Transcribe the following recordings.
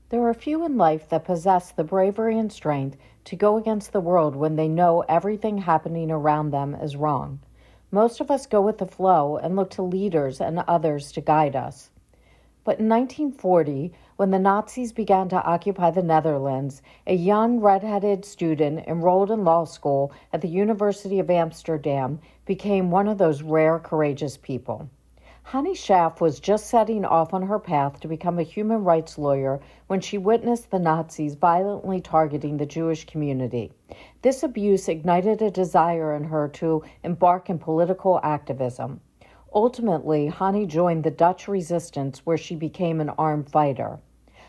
There are few in life that possess the bravery and strength to go against the world when they know everything happening around them is wrong. Most of us go with the flow and look to leaders and others to guide us. But in 1940, when the Nazis began to occupy the Netherlands, a young redheaded student enrolled in law school at the University of Amsterdam became one of those rare courageous people. Hannie Schaft was just setting off on her path to become a human rights lawyer when she witnessed the Nazis violently targeting the Jewish community. This abuse ignited a desire in her to embark in political activism. Ultimately, Hannie joined the Dutch resistance where she became an armed fighter.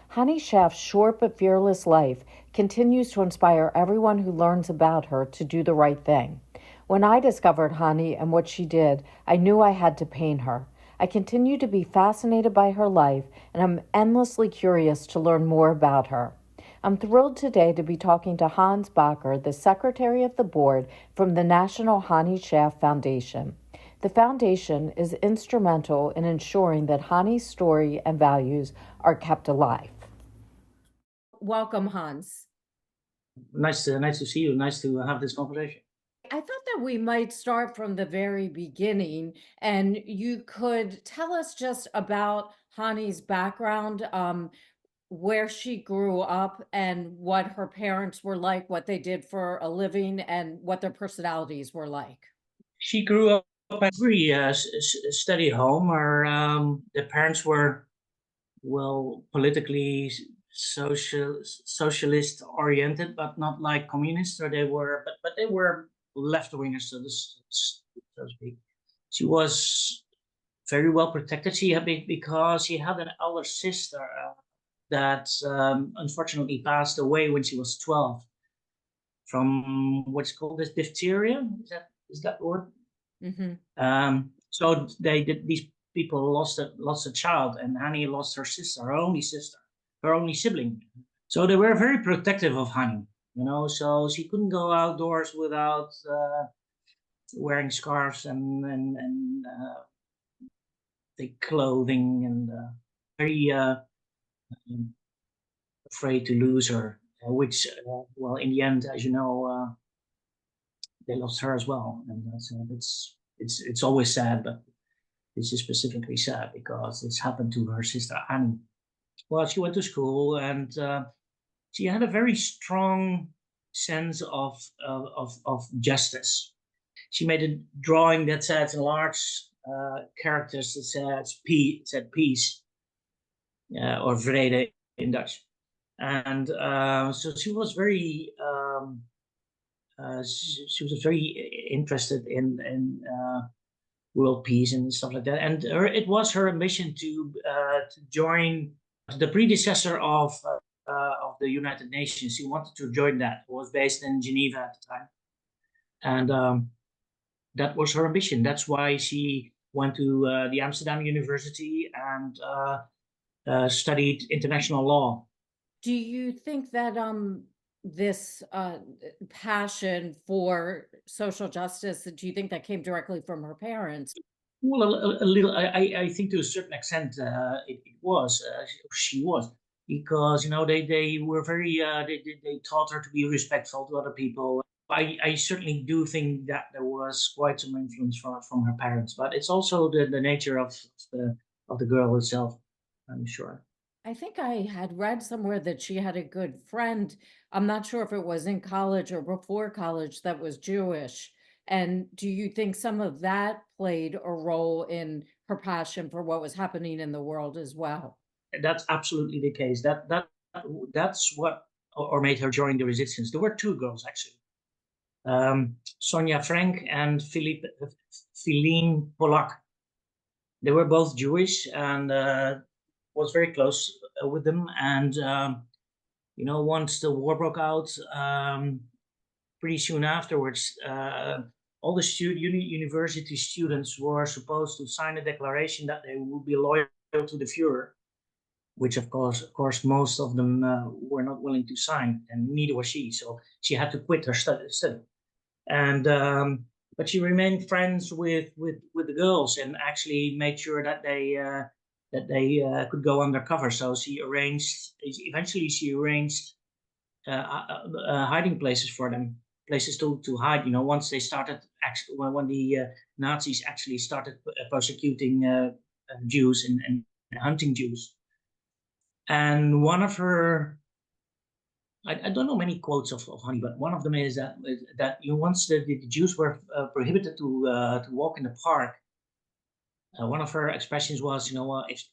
Hannie Schaft's short but fearless life continues to inspire everyone who learns about her to do the right thing. When I discovered Hannie and what she did, I knew I had to paint her. I continue to be fascinated by her life, and I'm endlessly curious to learn more about her. I'm thrilled today to be talking to Hans Bakker, the Secretary of the Board from the National Hannie Schaft Foundation. The foundation is instrumental in ensuring that Hannie's story and values are kept alive. Welcome, Hans. Nice to see you. Nice to have this conversation. I thought that we might start from the very beginning, and you could tell us just about Hannie's background, where she grew up, and what her parents were like, what they did for a living, and what their personalities were like. She grew up at a very steady home. The parents were politically socialist oriented, but not like communists. Or they were, but they were left wingers, so to speak. She was very well protected. Because she had an elder sister that unfortunately passed away when she was 12 from what's called this diphtheria. Is that word? Hmm. So these people lost a child, and Hannie lost her sister, her only sister, her only sibling. So they were very protective of Hannie, So she couldn't go outdoors without wearing scarves and thick clothing, and very afraid to lose her. Which, in the end, as you know, they lost her as well, and it's always sad, but this is specifically sad because it's happened to her sister Annie. Well, she went to school, and she had a very strong sense of justice. She made a drawing that said in large characters that said peace, or vrede in Dutch. And so she was very interested in world peace and stuff like that. And it was her ambition to join the predecessor of the United Nations. She wanted to join that. It was based in Geneva at the time, and that was her ambition. That's why she went to the Amsterdam University and studied international law. Do you think that this passion for social justice, do you think that came directly from her parents? Well, a little. I think to a certain extent, it was. She was, because they were very. They taught her to be respectful to other people. I certainly do think that there was quite some influence from her parents, but it's also the nature of the girl itself, I'm sure. I think I had read somewhere that she had a good friend. I'm not sure if it was in college or before college that was Jewish. And do you think some of that played a role in her passion for what was happening in the world as well? That's absolutely the case. That's what or made her join the resistance. There were two girls actually, Sonia Frank and Philine Polak. They were both Jewish, and was very close with them. And once the war broke out, pretty soon afterwards, all the university students were supposed to sign a declaration that they would be loyal to the Führer, which of course, most of them were not willing to sign, and neither was she. So she had to quit her study. And but she remained friends with the girls, and actually made sure that that they could go undercover. So eventually she arranged hiding places for them, places to hide. Once they started actually, when the Nazis actually started persecuting Jews and hunting Jews. And one of her, I don't know many quotes of Honey, but one of them is that once the Jews were prohibited to walk in the park. One of her expressions was,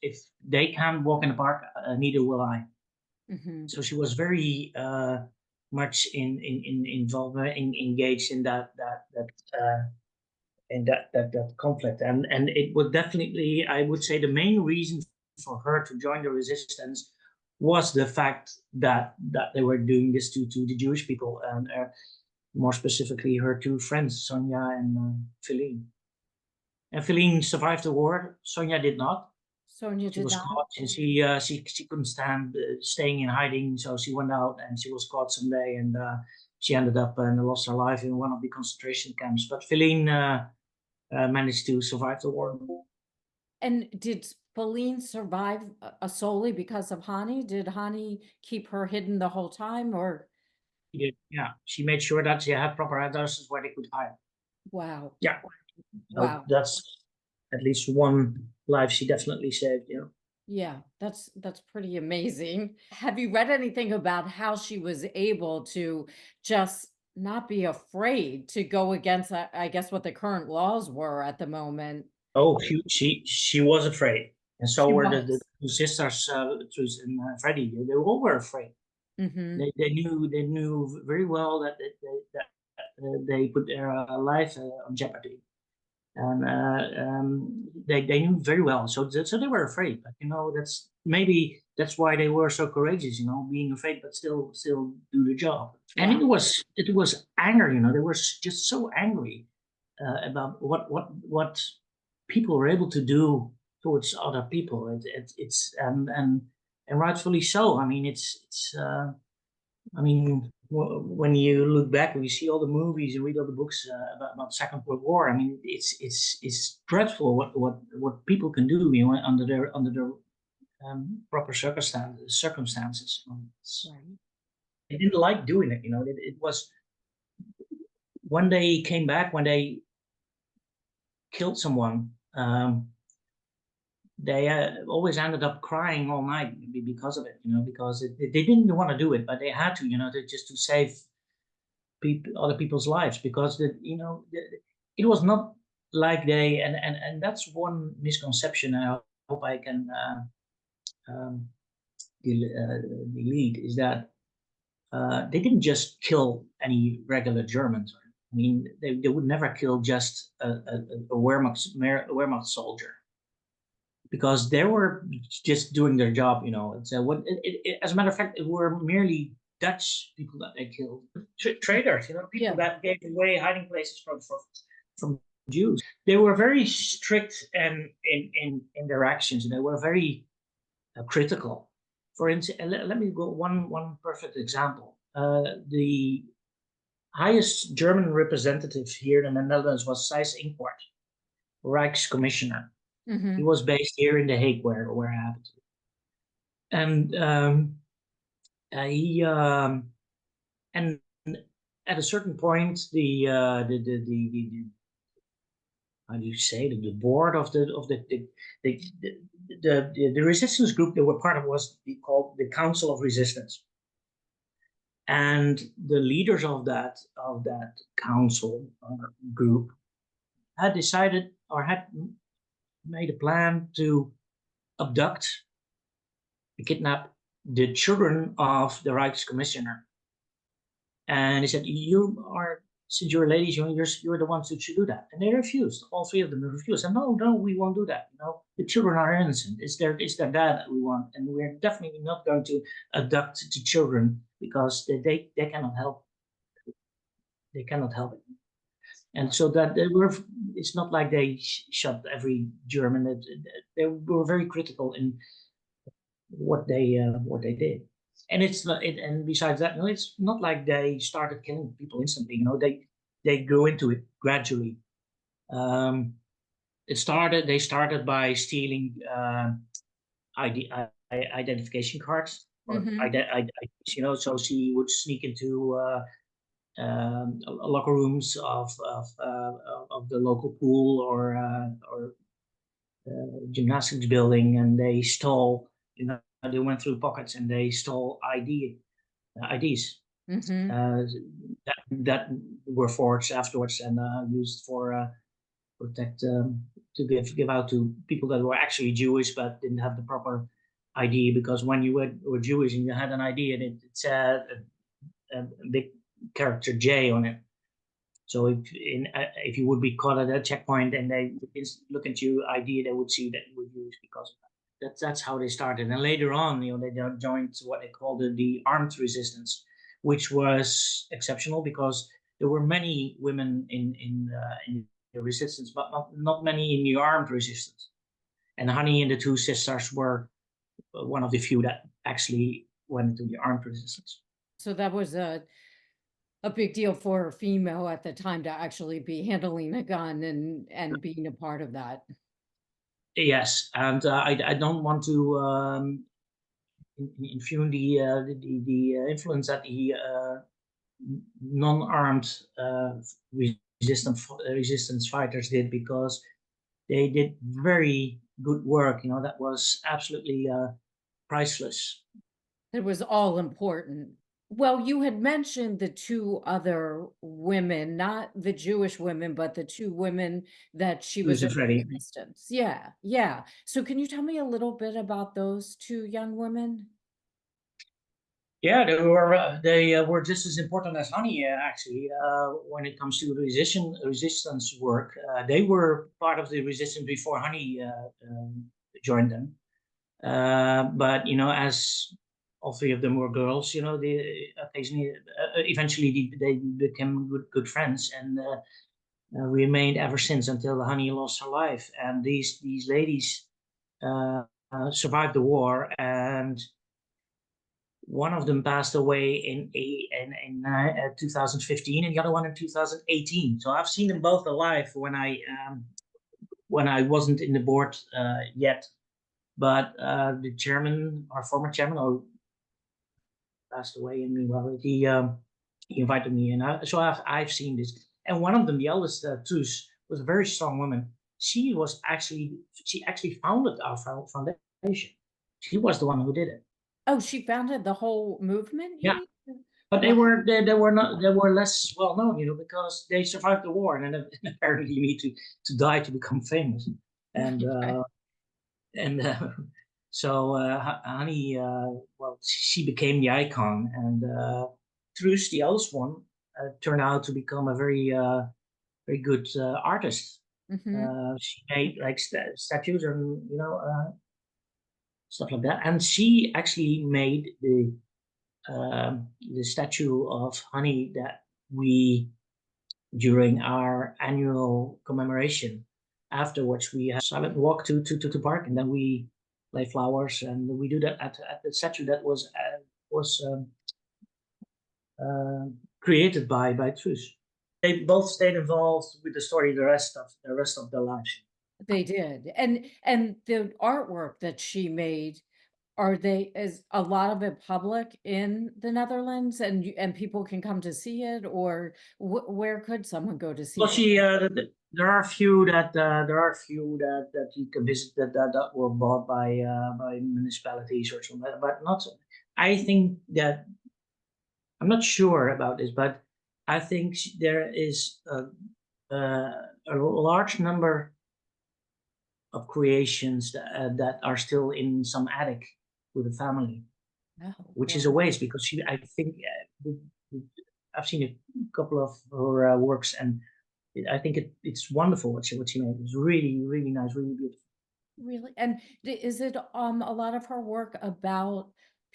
if they can't walk in the park, neither will I. Mm-hmm. So she was very much involved, engaged in that conflict, and it would definitely, I would say, the main reason for her to join the resistance was the fact that they were doing this to the Jewish people, and more specifically her two friends, Sonia and Feline. And Feline survived the war. Sonia did not. Sonia She did was not. caught, and she couldn't stand staying in hiding, so she went out and she was caught someday, and she ended up and lost her life in one of the concentration camps. But Feline managed to survive the war. And did Feline survive solely because of Hani? Did Hani keep her hidden the whole time, or? Yeah, she made sure that she had proper addresses where they could hide. Wow. Yeah, so Wow. that's at least one life she definitely saved. Yeah, that's pretty amazing. Have you read anything about how she was able to just not be afraid to go against, I guess, what the current laws were at the moment? Oh, she was afraid, and so She were the was. two sisters, Truus and Freddie. They all were afraid. Mm-hmm. They knew very well that they put their life on jeopardy, and they knew very well. So they were afraid. But that's why they were so courageous. Being afraid but still do the job. And Wow. it was anger. They were just so angry about what people were able to do towards other people. It's and rightfully so. I mean, it's. I mean, when you look back and you see all the movies and read all the books about the Second World War, I mean, it's dreadful what people can do, under their proper circumstances. Right. They didn't like doing it. It was when they came back, when they killed someone. They always ended up crying all night because of it, because they didn't want to do it, but they had to, just to save other people's lives, because it was not like and that's one misconception I hope I can um, delete, is that they didn't just kill any regular Germans. I mean, they would never kill just a Wehrmacht soldier, because they were just doing their job. As a matter of fact, it were merely Dutch people that they killed, traitors. People Yeah. that gave away hiding places from Jews. They were very strict and in their actions. They were very critical. For instance, let me go one perfect example. The highest German representative here in the Netherlands was Seyss Inquart, Rijkscommissioner. He Mm-hmm. was based here in The Hague, where I happened to. And he and at a certain point, the how do you say, the board of the resistance group they were part of was called the Council of Resistance, and the leaders of that council group had decided, or had made a plan to abduct, kidnap the children of the Rijkscommissioner. And he said, since you're ladies, you're the ones who should do that. And they refused. All three of them refused. And no, we won't do that. The children are innocent. It's their dad that we want. And we're definitely not going to abduct the children, because they cannot help. They cannot help it. And so that it's not like they shot every German. They were very critical in what they did. And it's not, and besides that, no, it's not like they started killing people instantly. They go into it gradually. They started by stealing identification cards or Mm-hmm. so she would sneak into locker rooms of the local pool or gymnastics building, and they stole. They went through pockets and they stole IDs Mm-hmm. uh, that were forged afterwards and used for protect to give out to people that were actually Jewish but didn't have the proper ID, because when you were Jewish and you had an ID and it said a big character J on it. So if you would be caught at a checkpoint and they would look at your ID, they would see that you were Jewish because of that. That's how they started. And later on, they joined what they called the armed resistance, which was exceptional because there were many women in the resistance, but not many in the armed resistance. And Honey and the two sisters were one of the few that actually went into the armed resistance. So that was a big deal for a female at the time to actually be handling a gun and being a part of that. Yes, and I don't want to infuse the influence that the non-armed resistance fighters did, because they did very good work. That was absolutely priceless. It was all important. Well, you had mentioned the two other women, not the Jewish women, but the two women that she was Who's in Freddie? resistance. Yeah, yeah. So can you tell me a little bit about those two young women? Yeah, they were just as important as Honey, actually, when it comes to resistance work. They were part of the resistance before Honey joined them. But as all three of them were girls, they occasionally, eventually, they became good friends and remained ever since until Honey lost her life. And these ladies survived the war, and one of them passed away in 2015, and the other one in 2018. So I've seen them both alive when I wasn't in the board yet. But the chairman, our former chairman, who passed away, and meanwhile he invited me, and so I've seen this. And one of them, the eldest, Truus, was a very strong woman. She actually founded our foundation. She was the one who did it. Oh, she founded the whole movement, you Yeah, mean? but Wow. they were not they were less well known, because they survived the war, and then apparently you need to die to become famous, and Okay. so Honey, well, she became the icon, and Truus, the eldest one, turned out to become a very good artist. Hmm. She made like statues and stuff like that, and she actually made the statue of Honey that we during our annual commemoration. Afterwards, we have silent walk to park, and then we lay flowers, and we do that at the statue that was uh, created by Truus. They both stayed involved with the story the rest of their lives. They did. And the artwork that she made, is a lot of it public in the Netherlands and people can come to see it, or where could someone go to see Well, it? there are a few that you can visit that were bought by municipalities or something, but not. I think that I'm not sure about this, but I think there is a large number of creations that are still in some attic with the family, Oh, which is a well, waste because I think I've seen a couple of her works, and I think it's wonderful what she made. It's really really nice, really beautiful. really? And is it a lot of her work about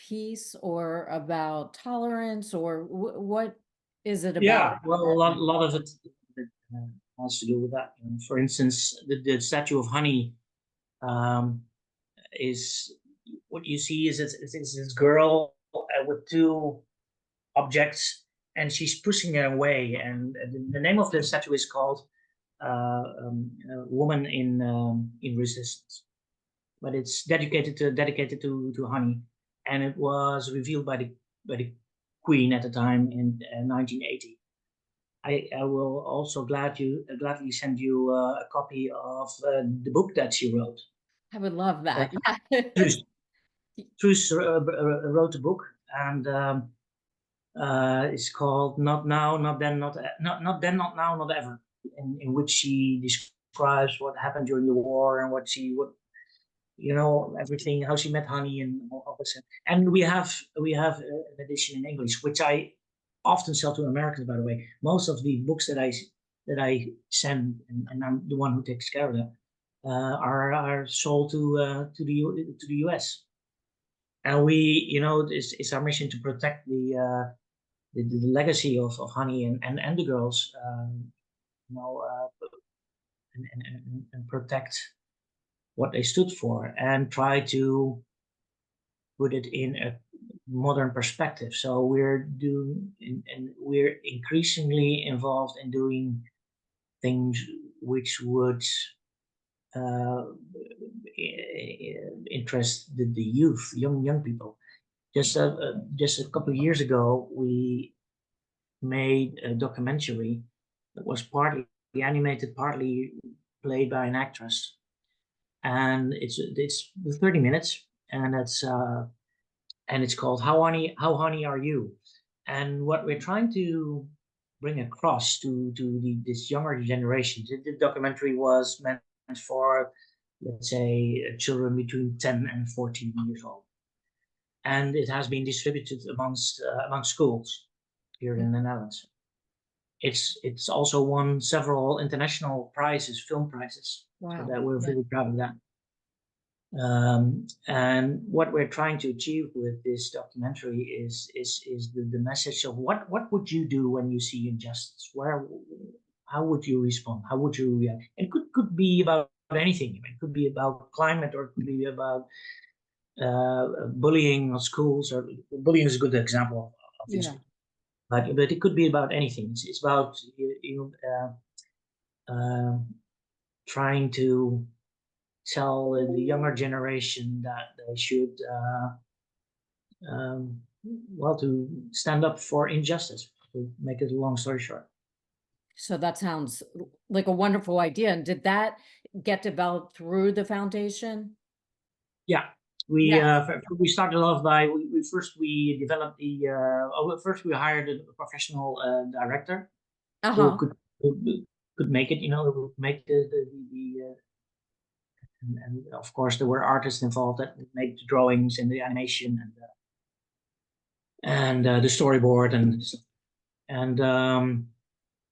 peace or about tolerance, or what is it about? Yeah, well, a lot of it has to do with that. For instance, the statue of Honey um, is what you see is this girl with two objects, and she's pushing it away. And the name of the statue is called Woman in Resistance. but it's dedicated to honey, and it was revealed by the Queen at the time in 1980. I will also gladly send you a copy of the book that she wrote. I would love Uh, that. Yeah. Truce, Truce wrote a book, and it's called "Not Now, Not Then, Not Then, Not Now, Not Ever," in which she describes what happened during the war and what everything, how she met Honey and all this. And we have an edition in English, which I often sell to Americans. By the way, most of the books that I send, and I'm the one who takes care of them, are sold to the US. And it's our mission to protect the legacy of Honey and the girls, you know, uh, and protect what they stood for, and try to put it in a modern perspective. So we're increasingly involved in doing things which would uh, interest the youth, young people. Just a couple of years ago, we made a documentary that was partly animated, partly played by an actress, and it's 30 minutes, and it's called How Honey Are You? And what we're trying to bring across to this younger generation, the documentary was meant for, let's say, children between 10 and 14 years old, and it has been distributed among schools here in the Netherlands. It's also won several international prizes, film prizes, so Wow. that we're Yeah. very proud of that. And what we're trying to achieve with this documentary is the message of what would you do when you see injustice? How would you respond? How would you react? It could be about anything. I mean, it could be about climate, or it could be about bullying on schools. Or bullying is a good example, Yeah. obviously, but it could be about anything. It's about trying to tell the younger generation that they should to stand up for injustice. To make it a long story short. So that sounds like a wonderful idea. And did that get developed through the foundation? Yeah, we Yes. we started off by we developed first we hired a professional director who Uh-huh. could make it, who would make and of course there were artists involved that would make the drawings and the animation and the storyboard and um,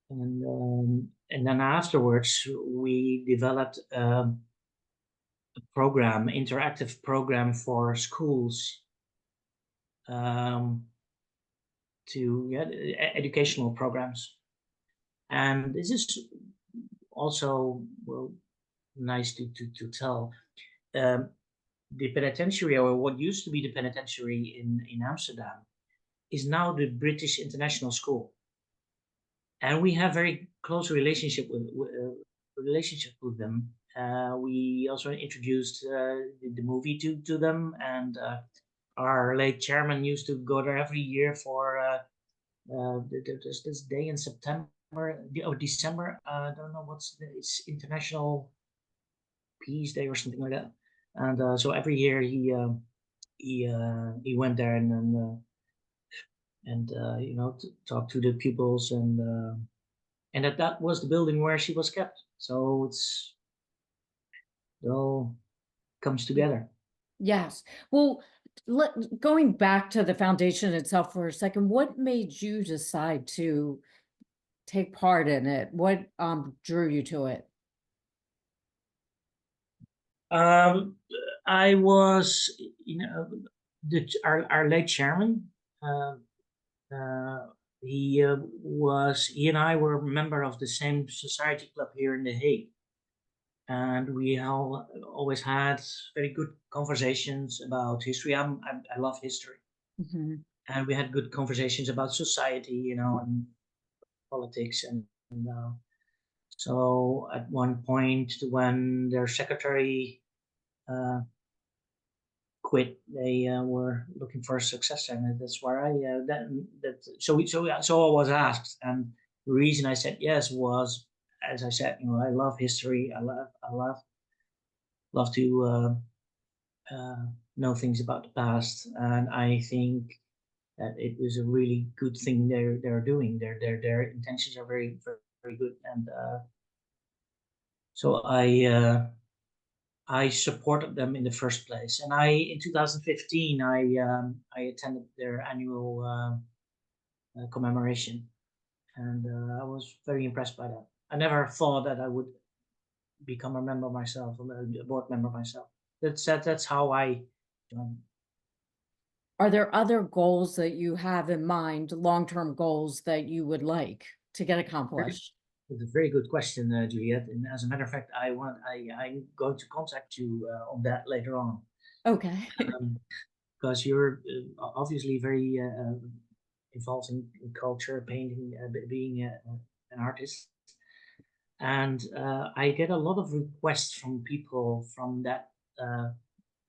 and then afterwards we developed a program, interactive program for schools, um, to educational programs, and this is also, well, nice to tell. Um, the penitentiary, or what used to be the penitentiary in Amsterdam, is now the British International School, and we have very close relationship with them. We also introduced the movie to them, and our late chairman used to go there every year for there's this day in September or December. I don't know it's International Peace Day or something like that. And so every year he went there and talked to the pupils, and that was the building where she was kept. So it all comes together. Yes. Well, going back to the foundation itself for a second, what made you decide to take part in it? What drew you to it? Um, I was, our late chairman. Uh, uh, he and I were a member of the same society club here in The Hague, and we all always had very good conversations about history. I love history, Mhm. and we had good conversations about society, and politics, and so at one point when their secretary quit. They were looking for a successor, and that's where so I was asked, and the reason I said yes was, as I said, I love history. I love to know things about the past, and I think that it was a really good thing they're doing. Their intentions are very very, very good, and so I supported them in the first place. And in 2015 I attended their annual commemoration, and I was very impressed by that. I never thought that I would become a member myself, a board member myself. That's how I joined. Are there other goals that you have in mind, long-term goals that you would like to get accomplished? It's a very good question, Juliet. And as a matter of fact, I'm going to contact you on that later on, Okay. because you're obviously very involved in culture, painting, being an artist. And I get a lot of requests from people from that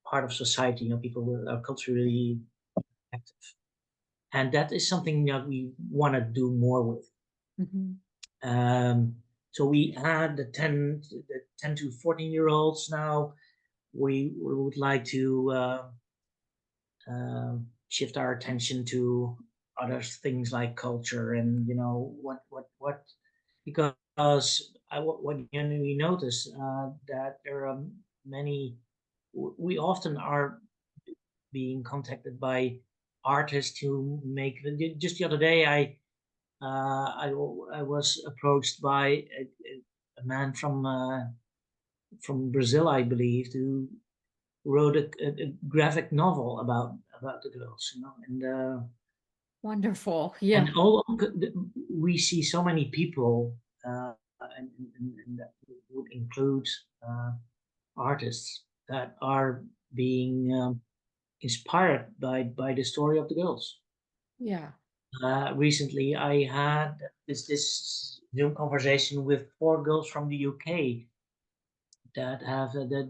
part of society, people who are culturally active. And that is something that we want to do more with. Mhm. So we had the 10 to 14-year-olds now. We would like to shift our attention to other things like culture, and what because what we notice that there are many. We often are being contacted by artists who make. Just the other day, I was approached by a man from Brazil, I believe, who wrote a graphic novel about the girls, Wonderful. and Yeah. all we see so many people, and that would include artists that are being inspired by the story of the girls. Yeah. Recently, I had this Zoom conversation with 4 girls from the UK that have that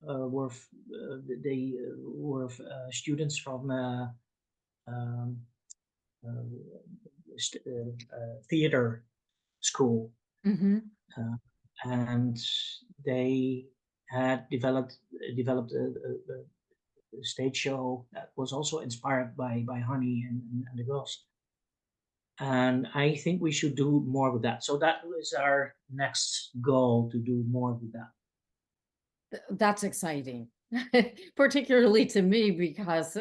were they were students from um, uh, theater school, Hmm. uh, and they had developed a stage show that was also inspired by Honey and the girls. And I think we should do more with that. So that is our next goal, to do more with that. That's exciting, particularly to me because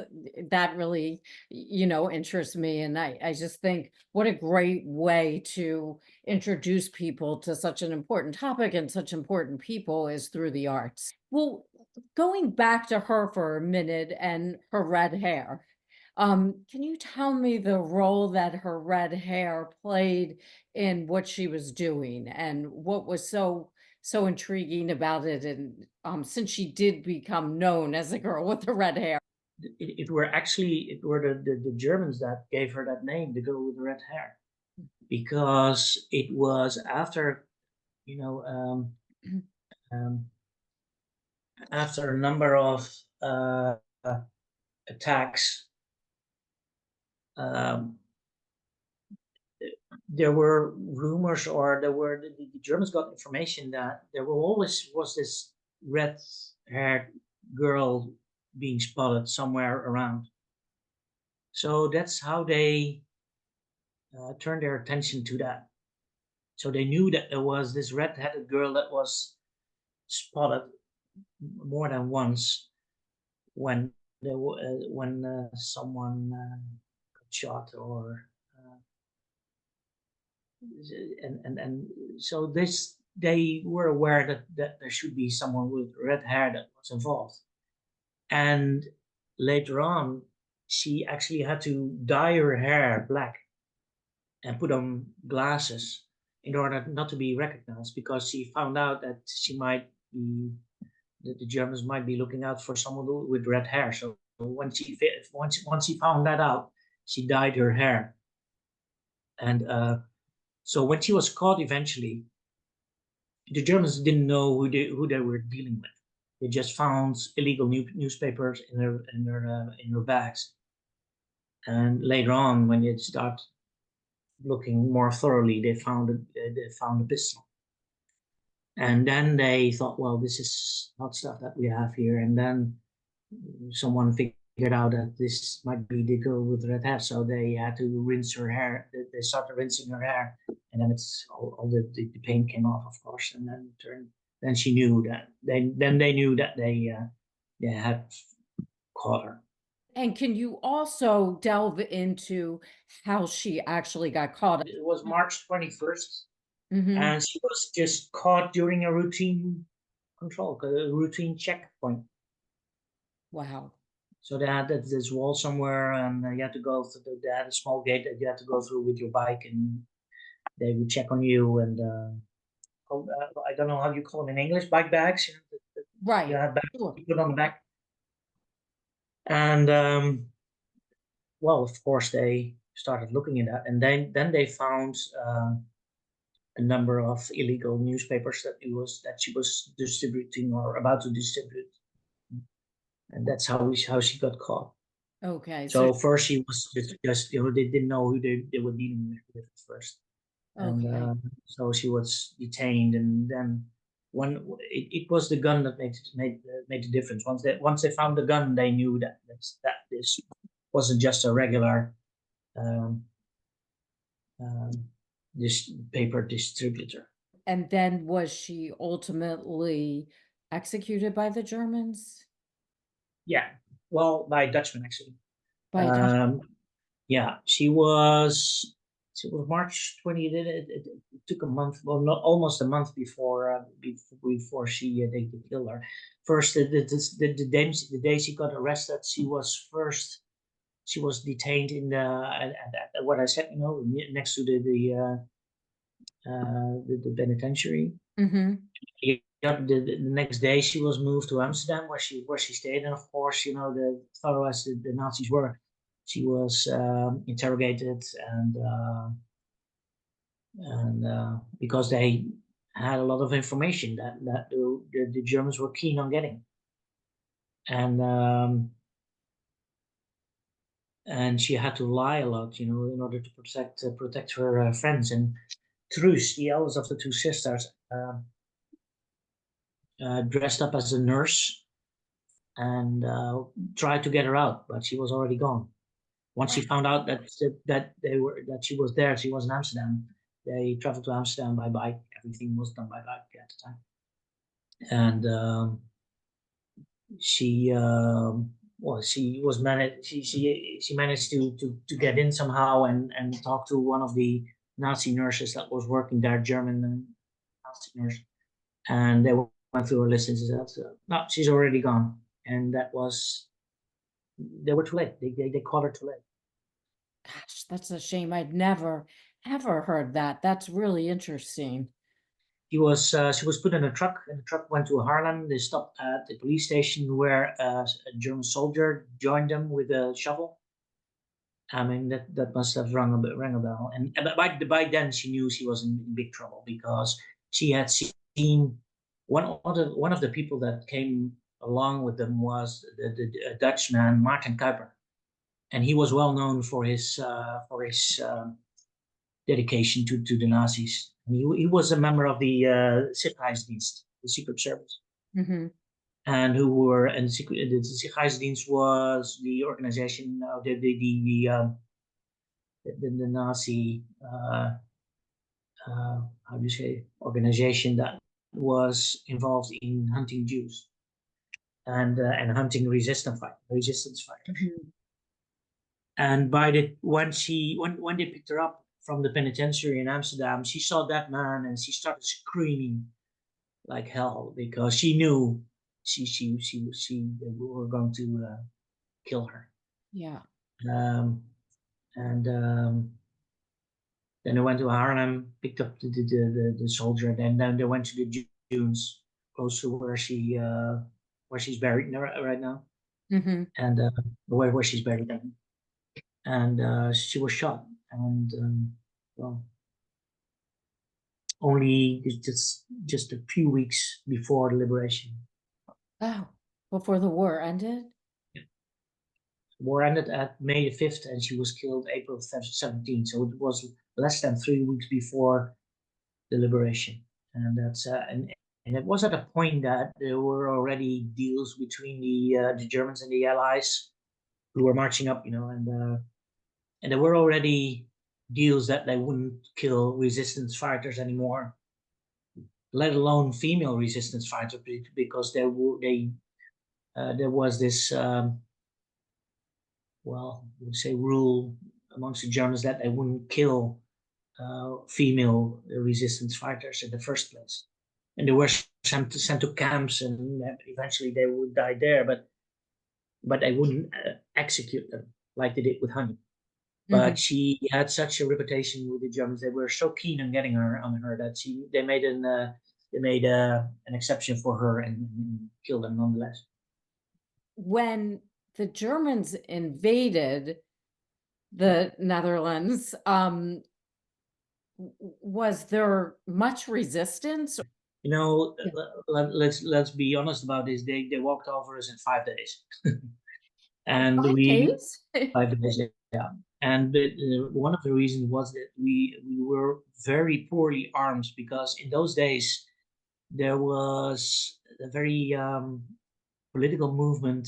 that really, interests me. And I just think what a great way to introduce people to such an important topic and such important people is through the arts. Well, going back to her for a minute and her red hair, can you tell me the role that her red hair played in what she was doing and what was so intriguing about it, and since she did become known as a girl with the red hair. It were the Germans that gave her that name, the girl with the red hair, because it was after you know um, after a number of attacks. Um, there were rumors, or the Germans got information that there always was this red-haired girl being spotted somewhere around. So that's how they turned their attention to that. So they knew that there was this red-headed girl that was spotted more than once when someone got shot, or and so this they were aware that there should be someone with red hair that was involved. And later on, she actually had to dye her hair black and put on glasses in order not to be recognized, because she found out that the Germans might be looking out for someone with red hair. So once she found that out, she dyed her hair. And so when she was caught eventually, the Germans didn't know who they were dealing with. they just found illegal newspapers in their bags. And later on, when they start looking more thoroughly, they found a pistol. And then they thought, well, this is hot stuff that we have here. And then someone figured out that this might be the girl with the red hair, so they had to rinse her hair. They started rinsing her hair, and then it's all the paint came off, of course, and then then she knew that they knew that they had caught her. And can you also delve into how she actually got caught? It was March 21st, Mm-hmm. and she was just caught during a routine control, a routine checkpoint. Wow. So they had this wall somewhere, and you had to go through. They had a small gate that you had to go through with your bike, and they would check on you. And I don't know how you call it in English, bike bags. You Right. had bags Sure. you put on the back, and well, of course, they started looking at that, and then they found a number of illegal newspapers that she was distributing or about to distribute, and that's how she got caught. Okay. So, So first she was just they didn't know who they were dealing with at first, and okay. so she was detained, and then it was the gun that made the difference. Once they found the gun, they knew that this wasn't just a regular um, um, this paper distributor. And then was she ultimately executed by the Germans? Yeah, well, by Dutchman actually. By Dutch. Um, Yeah, she was March 20th. It took a month, well, not almost a month before they could kill her. First, the day she got arrested, she was detained in at what I said, next to the penitentiary. Mm-hmm. Yeah, the next day she was moved to Amsterdam, where she stayed, and of course, the thorough as the Nazis were, she was interrogated, and because they had a lot of information that the Germans were keen on getting, and and she had to lie a lot, in order to protect her friends. And Truus, the eldest of the two sisters, dressed up as a nurse and tried to get her out, but she was already gone. Once she found out that she was there, she was in Amsterdam. They traveled to Amsterdam by bike. Everything was done by bike at the time, and she well, she managed to get in somehow and talk to one of the Nazi nurses that was working there, German Nazi nurse, and they went through her list and said, "No, she's already gone," and that was they were too late. They caught her too late. Gosh, that's a shame. I'd never, ever heard that. That's really interesting. She was put in a truck, and the truck went to Haarlem. They stopped at the police station where a German soldier joined them with a shovel. I mean that must have rang a bell. And by then she knew she was in big trouble because she had seen one of the people that came along with them was the Dutchman Martin Kuiper, and he was well known for his dedication to the Nazis. And he was a member of the Sicherheidsdienst, the Secret Service, Mm-hmm. and who were and the Sicherheidsdienst was the organization of the Nazi how do you say organization that was involved in hunting Jews and hunting resistance fighters. Mm-hmm. And by the when they picked her up from the penitentiary in Amsterdam, she saw that man and she started screaming like hell because she knew they were going to kill her. Yeah. Um, and then they went to Haarlem, picked up the soldier, and then they went to the dunes close to where she's buried right now, Mm-hmm. and where she's buried, and she was shot, and well, only just a few weeks before the liberation. Oh, before the war ended? War ended at May the 5th, and she was killed April 17th. So it was less than 3 weeks before the liberation. And and it was at a point that there were already deals between the Germans and the Allies who were marching up, and there were already deals that they wouldn't kill resistance fighters anymore, let alone female resistance fighters, because there was this we'd say rule amongst the Germans that they wouldn't kill female resistance fighters in the first place, and they were sent to camps, and eventually they would die there, but they wouldn't execute them like they did with Honey. But Hmm. she had such a reputation with the Germans; they were so keen on getting her on her that they made an exception for her and killed her nonetheless. When the Germans invaded the Netherlands, was there much resistance? You know, Yeah. let's be honest about this. They walked over us in 5 days, and Five we days? 5 days, yeah. And one of the reasons was that we were very poorly armed, because in those days there was a very political movement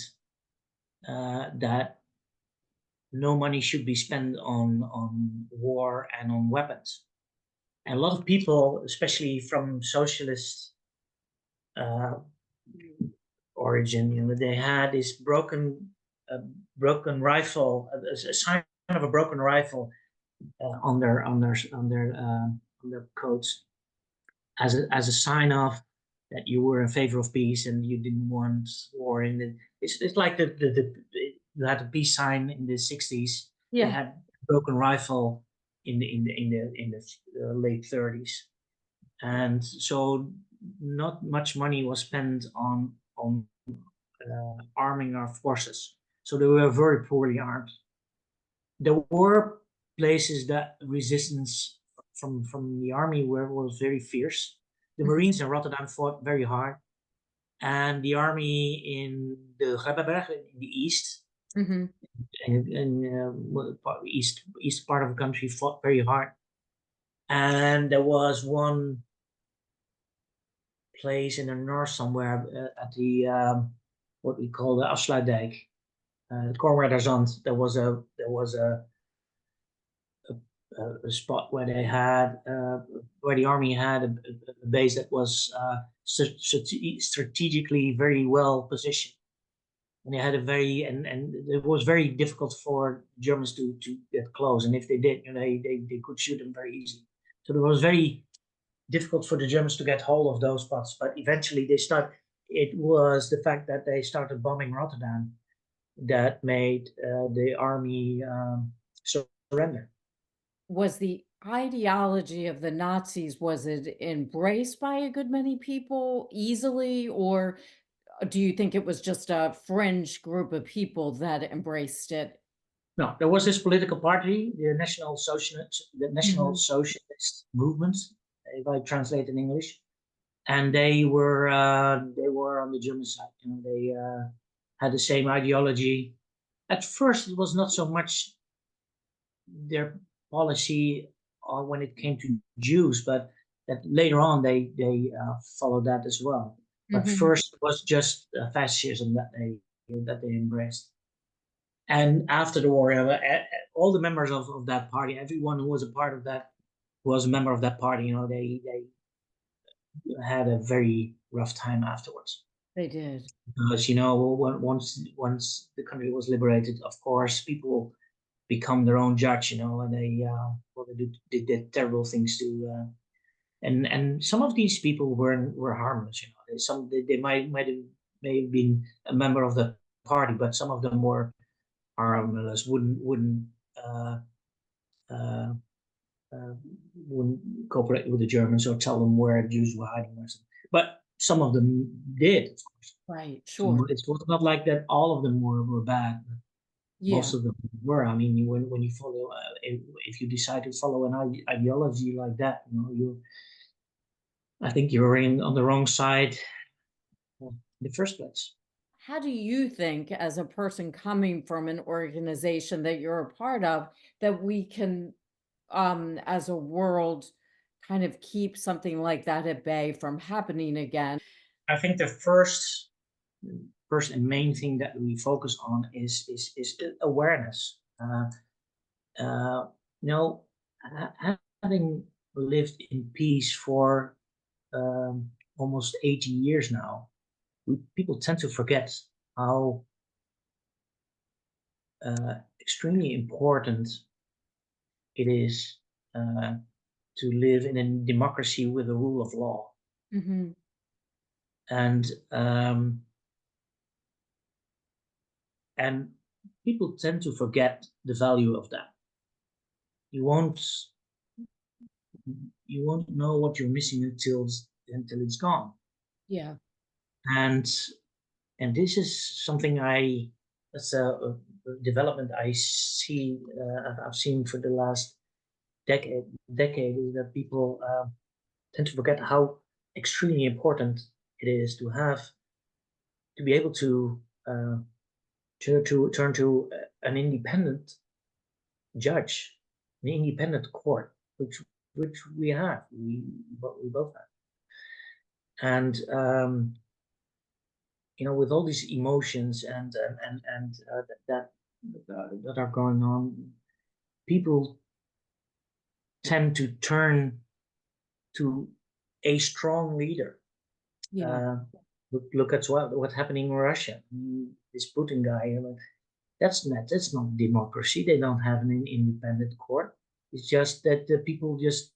that no money should be spent on war and on weapons. And a lot of people, especially from socialist uh, origin, they had this broken rifle, a sign of a broken rifle on their coats, as a sign of that you were in favor of peace and you didn't want war. And it's like you had a peace sign in the 60s. They Yeah. had a broken rifle in the late 30s, and so not much money was spent on arming our forces. So they were very poorly armed. There were places that resistance from the army was very fierce. The Mhm. Marines in Rotterdam fought very hard, and the army in the Grebbeberg in the east, Mhm. east part of the country, fought very hard. And there was one place in the north somewhere at the what we call the Afsluitdijk, the Kornwerder Zand. There was a spot where they had where the army had a base that was strategically very well positioned, and they had a very and it was very difficult for Germans to get close, and if they did, they could shoot them very easily. So it was very difficult for the Germans to get hold of those spots. But eventually they start. It was the fact that they started bombing Rotterdam that made the army surrender. Was the ideology of the Nazis, was it embraced by a good many people easily, or do you think it was just a fringe group of people that embraced it? No, there was this political party, the National Mhm. Socialist Movement, if I translate in English, and they were on the German side. They had the same ideology. At first, it was not so much their policy when it came to Jews, but that later on they followed that as well. But Mhm. first, it was just fascism that they embraced. And after the war, all the members of that party, everyone who was a part of that, who was a member of that party, they had a very rough time afterwards. They did. Because once the country was liberated, of course, people become their own judge, and they did terrible things to. And some of these people were harmless, they may have been a member of the party, but some of them were harmless, uh, uh, wouldn't cooperate with the Germans or tell them where Jews were hiding or something. But some of them did, of course. Right, So sure. it was not like that. All of them were bad. Most Yeah. of them were. I mean, when you follow, if you decide to follow an ideology like that, I think you're on the wrong side. in the first place. How do you think, as a person coming from an organization that you're a part of, that we can, as a world, kind of keep something like that at bay from happening again? I think the first and main thing that we focus on is awareness. Uh, you know, having lived in peace for almost 80 years now, people tend to forget how extremely important it is uh, to live in a democracy with the rule of law. Hmm. And and people tend to forget the value of that. You won't you won't know what you're missing until it's gone. Yeah. And this is something that's a development I see I've seen for the last decade is that people tend to forget how extremely important it is to be able to turn to an independent judge, an independent court, which we have, we both have, and with all these emotions and that are going on, people tend to turn to a strong leader. Yeah. Uh, look at what's happening in Russia. This Putin guy, that's not democracy. They don't have an independent court. It's just that the people just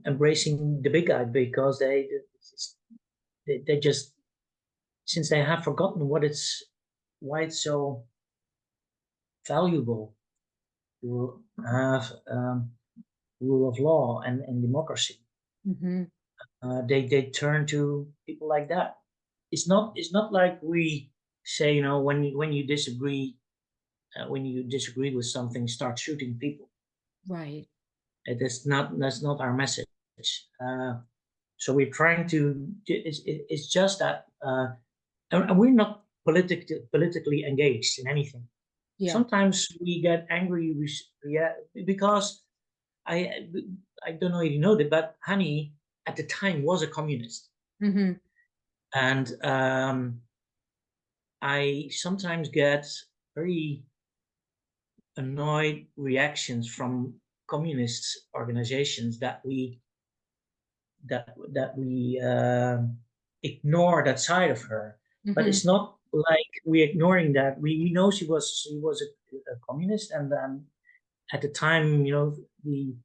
embracing the big guy because they just, since they have forgotten why it's so valuable to have rule of law and democracy. Hmm. They turn to people like that. It's not like we say, when you disagree with something, start shooting people. Right. That's not our message. Uh, so we're trying to. It's just that, and we're not politically engaged in anything. Yeah. Sometimes we get angry, yeah, because I I don't know if you know that, but Hani at the time was a communist, Hmm. and I sometimes get very annoyed reactions from communist organizations that we ignore that side of her. But Hmm. it's not like we're ignoring that. We know she was a communist, and at the time, the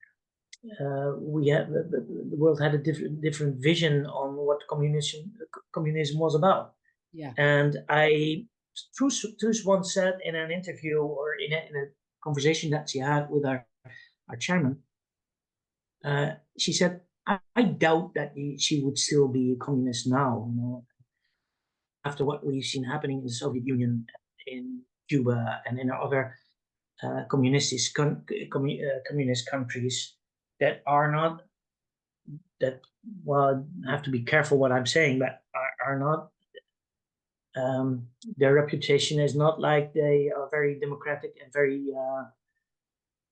we had the world had a different vision on what communism was about. Yeah. And Truus once said in an interview or in a conversation that she had with our chairman, she said, I doubt that she would still be a communist now, after what we've seen happening in the Soviet Union, in Cuba, and in other communist countries that are not that well, I have to be careful what I'm saying, but are not their reputation is not like they are very democratic and very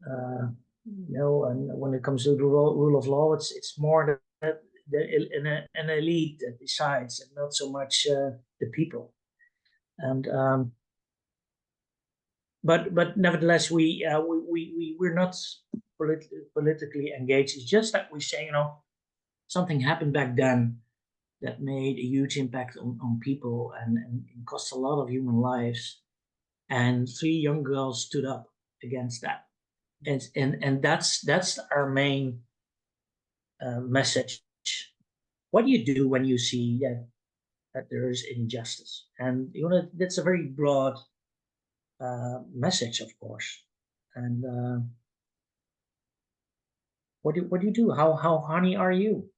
and when it comes to the rule of law, it's more an elite that decides, and not so much the people. And but nevertheless, we're not politically engaged. It's just that we say, something happened back then that made a huge impact on people, and cost a lot of human lives. And three young girls stood up against that, and that's our main message. What do you do when you see that there is injustice? And that's a very broad message, of course. And what do you do? How honey are you?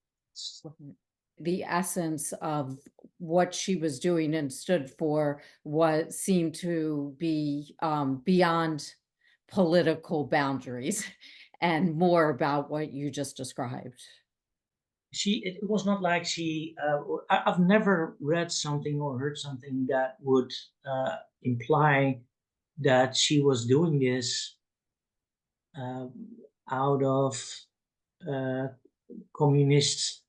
The essence of what she was doing and stood for what seemed to be beyond political boundaries and more about what you just described. it was not like I've never read something or heard something that would imply that she was doing this um, out of uh, communist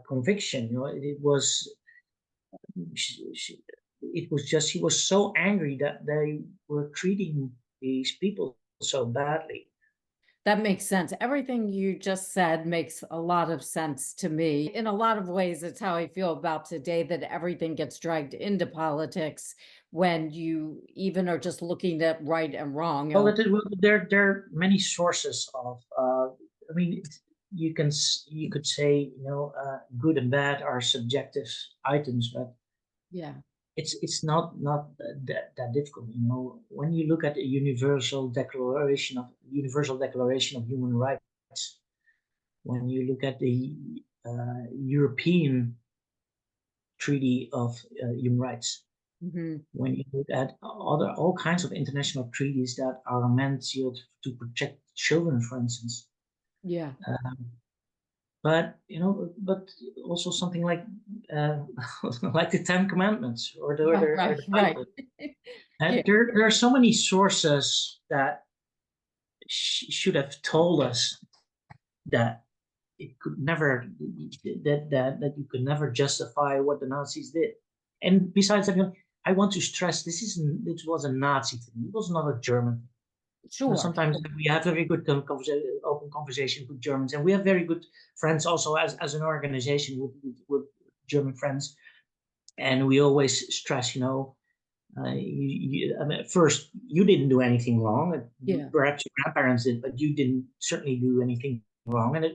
conviction. It was it was just she was so angry that they were treating these people so badly. That makes sense. Everything you just said makes a lot of sense to me. In a lot of ways, it's how I feel about today, that everything gets dragged into politics when you even are just looking at right and wrong. Well, there are many sources of. I mean, you could say good and bad are subjective items, but Yeah. it's not that difficult. When you look at the Universal Declaration of Human Rights, when you look at the European Treaty of Human Rights, Hmm. when you look at all kinds of international treaties that are meant to protect children, for instance. Yeah. Um, but also something like uh, like the Ten Commandments or Right, the right. Bible. Yeah, And there are so many sources that should have told us that it could never that you could never justify what the Nazis did. And besides that, I want to stress this was a Nazi thing. It was not a German thing. sure. Sometimes we have very good open conversation with Germans, and we have very good friends also as an organization with German friends. And we always stress, I mean, first, you didn't do anything wrong. Yeah, Perhaps your grandparents did, but you didn't certainly do anything wrong. And it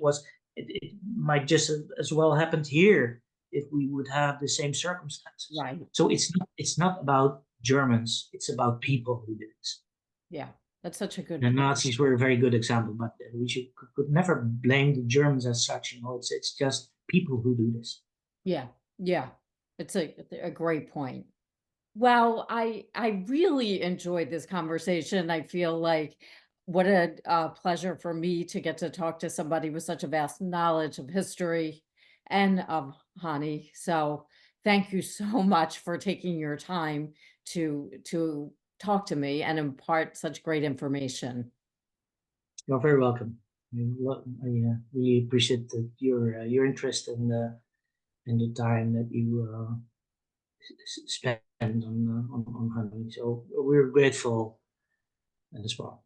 might just as well happened here if we would have the same circumstances. right. So it's not about Germans. It's about people who did this. Yeah, that's such a good The point. Nazis were a very good example, but could never blame the Germans as such. It's just people who do this. Yeah, yeah. It's a great point. Well, I really enjoyed this conversation. I feel like what a pleasure for me to get to talk to somebody with such a vast knowledge of history and of Hani. So thank you so much for taking your time to talk to me and impart such great information. You're very welcome. I really appreciate your interest and the time that you spend on honey. So we're grateful as well.